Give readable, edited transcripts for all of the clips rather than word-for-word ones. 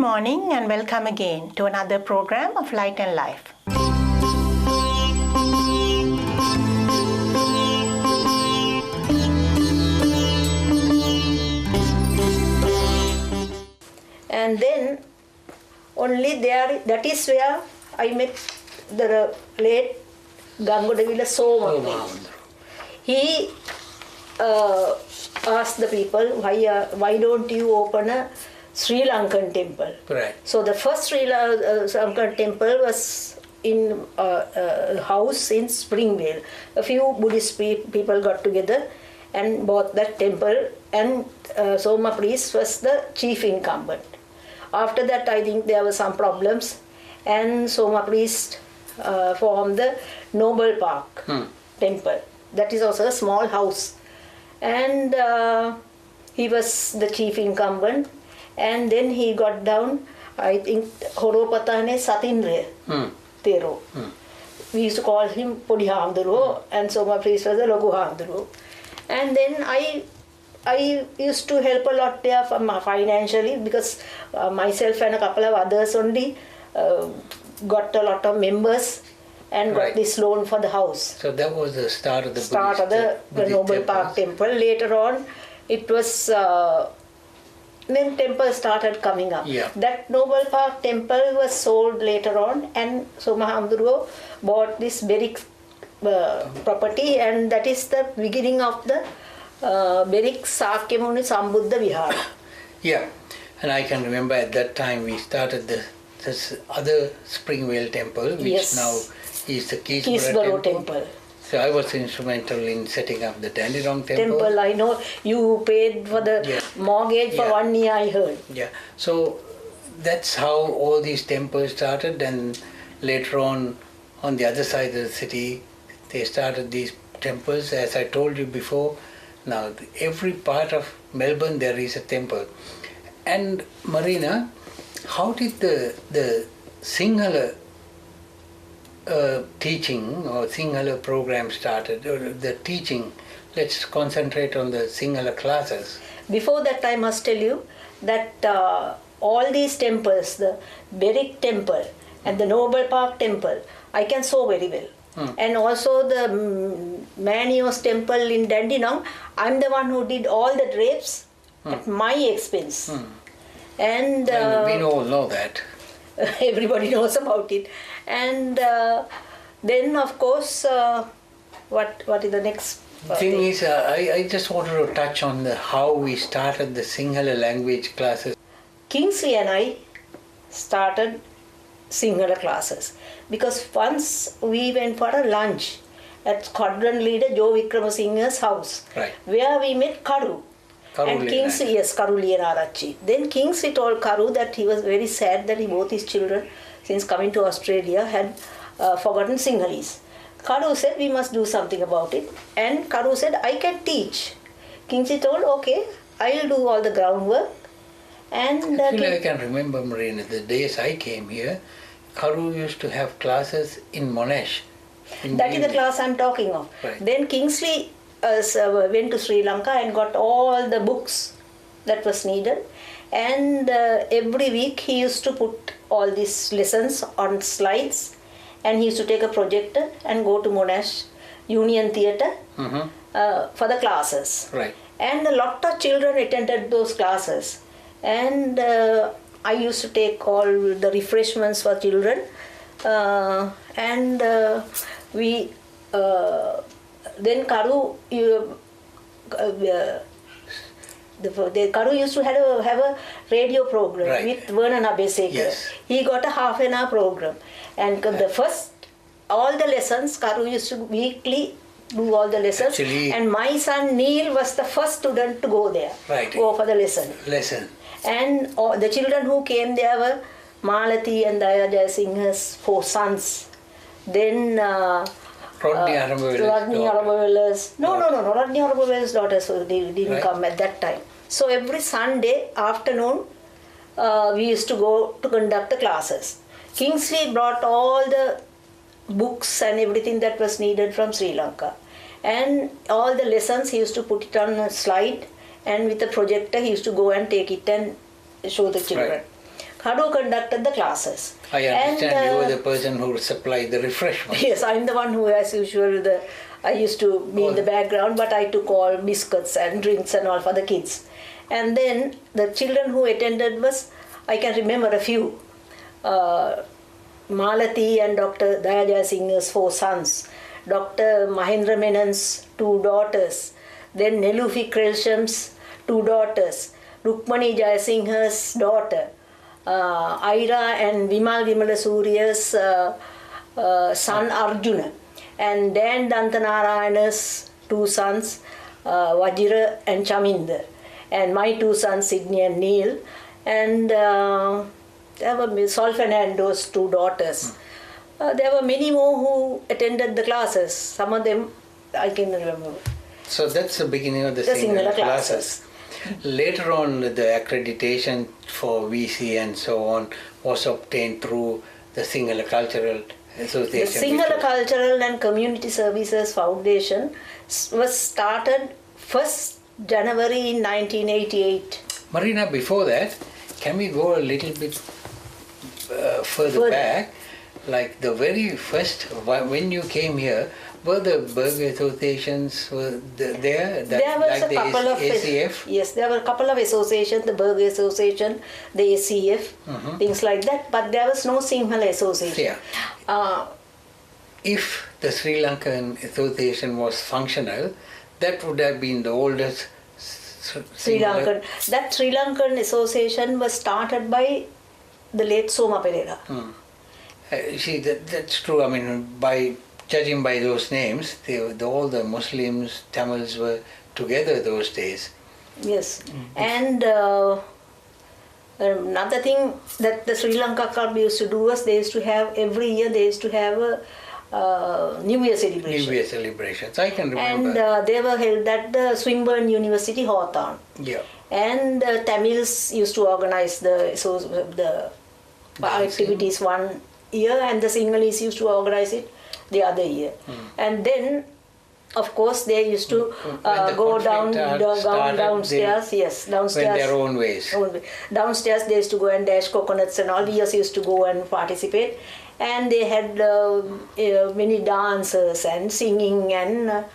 morning and welcome again to another program of Light and Life. And then only there, that is where I met the late Ediriweera Soma. He asked the people, why don't you open a Sri Lankan temple? Right. So the first Sri Lankan temple was in a house in Springvale. A few Buddhist people got together and bought that temple, and Soma priest was the chief incumbent. After that, I think there were some problems, and Soma priest formed the Noble Park temple. That is also a small house, and he was the chief incumbent. And then he got down, I think, Horopatane Satindre Tero. We used to call him Podi Hamduro, and Soma priest was the Logu Hamduro. And then I used to help a lot there financially, because myself and a couple of others only got a lot of members and got this loan for the house. So that was the start of the the Noble Park temple. Later on, it was then temples started coming up. Yeah. That Noble Park temple was sold later on, and Soma Hamduro bought this Berik property, and that is the beginning of the Berik Sakyamuni Sambuddha Vihara. Yeah, and I can remember at that time we started this other Springvale temple, which now is the Keysborough temple. So I was instrumental in setting up the Dandenong temple. I know you paid for the mortgage for 1 year, I heard. Yeah, so that's how all these temples started, and later on the other side of the city, they started these temples. As I told you before, now every part of Melbourne there is a temple. And Marina, how did the Sinhala teaching or Sinhala program started, or the teaching? Let's concentrate on the Sinhala classes. Before that, I must tell you that all these temples, the Berik temple and the Noble Park temple, I can sew very well. And also the Manios temple in Dandenong, I'm the one who did all the drapes at my expense. And we all know that. Everybody knows about it. And then, of course, what is the next thing is, I just wanted to touch on how we started the Sinhala language classes. Kingsley and I started Sinhala classes because once we went for a lunch at squadron leader Joe Vikramasinghe's house, where we met Karu. And Kingsley, Karu Lienarachi. Then Kingsley told Karu that he was very sad that both his children, since coming to Australia, had forgotten Sinhalese. Karu said, we must do something about it. And Karu said, I can teach. Kingsley told, okay, I'll do all the groundwork. And actually, I can remember, Marina, the days I came here, Karu used to have classes in Monash. That is the class I'm talking of. Then Kingsley went to Sri Lanka and got all the books that was needed, and every week he used to put all these lessons on slides, and he used to take a projector and go to Monash Union Theatre for the classes. And a lot of children attended those classes, and I used to take all the refreshments for children, and we then Karu, Karu used to have a radio program with Vernon Abesekar. He got a half an hour program, and the first, all the lessons, Karu used to weekly do all the lessons. Actually, and my son Neil was the first student to go there, go for the lesson. And the children who came there were Malati and Daya Jayasinghe's 4 sons. Then Rodney Arabavella's. No. Rodney Arabavella's daughters didn't come at that time. So every Sunday afternoon, we used to go to conduct the classes. Kingsley brought all the books and everything that was needed from Sri Lanka. And all the lessons, he used to put it on a slide, and with the projector, he used to go and take it and show the children. Kadu conducted the classes. I understand And, you were the person who supplied the refreshments. Yes, I'm the one who, as usual, I used to be in the background, but I took all biscuits and drinks and all for the kids. And then the children who attended was, I can remember a few. Malati and Dr. Dayaja Singh's 4 sons, Dr. Mahendra Menon's 2 daughters, then Nelufi Krelsham's 2 daughters, Rukmani Jayasingha's daughter, Aira and Vimal Vimalasurya's son Arjuna, and Dan Dantanarayana's 2 sons, Vajira and Chaminder, and my 2 sons, Sydney and Neil, and there were Sol Fernando's 2 daughters. There were many more who attended the classes. Some of them I can remember. So that's the beginning of the Sinhala classes. Later on, the accreditation for VC and so on was obtained through the Sinhala Cultural Association. The Sinhala Cultural and Community Services Foundation was started 1st January in 1988. Marina, before that, can we go a little bit further back? Like the very first, when you came here, were the Burg associations there? There was like a couple of ACF? Yes, there were a couple of associations, the Burg Association, the ACF, things like that. But there was no Sinhala association. Yeah. If the Sri Lankan association was functional, that would have been the oldest Sri Lankan. That Sri Lankan association was started by the late Soma Pereira. See, that's true. I mean, by judging by those names, all the Muslims, Tamils were together those days. Yes. And another thing that the Sri Lanka Club used to do was they used to have, every year they used to have a New Year celebration. New Year celebrations, I can remember. And they were held at the Swinburne University, Hawthorne. Yeah. And Tamils used to organize the activities one year, and the Sinhalese used to organize it the other year. And then, of course, they used to go downstairs. Yes, downstairs. Went their own ways. Downstairs, they used to go and dash coconuts, and all. We just used to go and participate. And they had many dancers and singing and.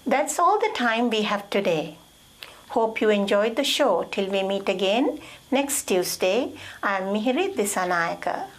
That's all the time we have today. Hope you enjoyed the show. Till we meet again next Tuesday, I am Mihiri Disanayaka.